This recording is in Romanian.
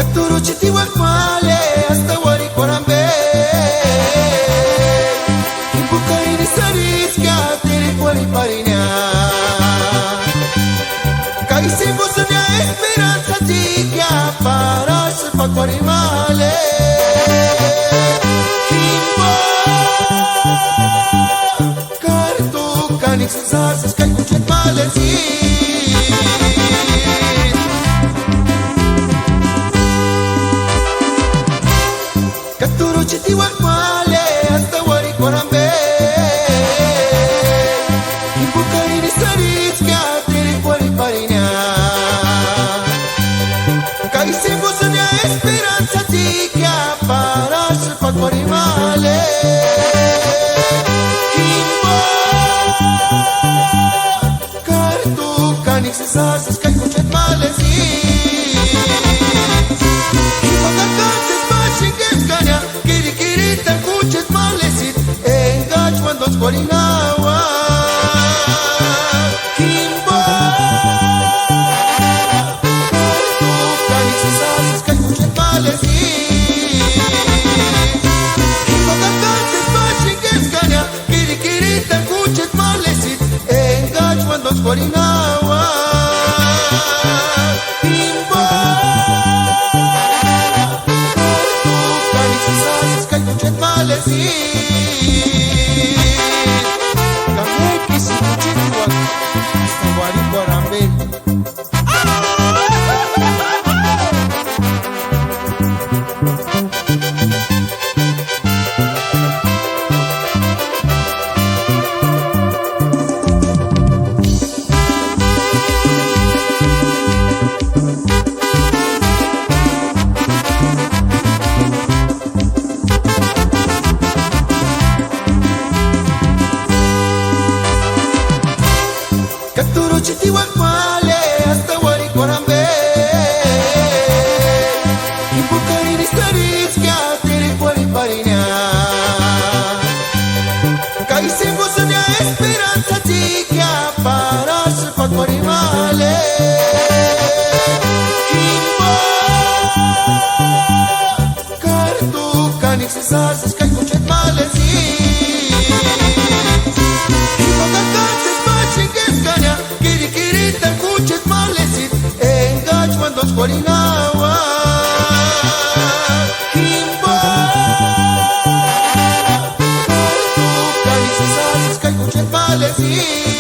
Katuru chiti wakmale hasta wari korambe Kimbuka ini saris kya tere poli parinya Kaisi busanya esperanza tika para sepak wari male Kimbo Kartu kanik sensasas kai kuchet male si Katuru chiti wakmale hasta wari korambe Kimbuka ini saris kya tere poli parinya Kaisi busanya esperanza tika para sepak wari male Kimbo Kartu kanik sensasas kai kuchet male si Kimbo kakantes machinges kanya Kiri-kiri tan kuchet malesit Engaj wandos korinawa Kimbo Kartu kanik sensasas kai kuchet malesit Kimbo kakantes machinges kanya Kiri-kiri tan kuchet malesit Engaj wandos korinawa Kimbo Kami kisi kuchiti wak hasta wari korambe Katuru chiti wakmale hasta wari korambe Kimbuka ini saris kya tere poli parinya Kaisi busanya esperanza tika para sepak wari male Kimbo Kartu kanik sensasas kai kuchet male si Kimbo kakantes machinges kanya Kiri-kiri tan kuchet malesit Engaj wandos korinawa Kimbo Kartu kanik sensasas kai kuchet malesit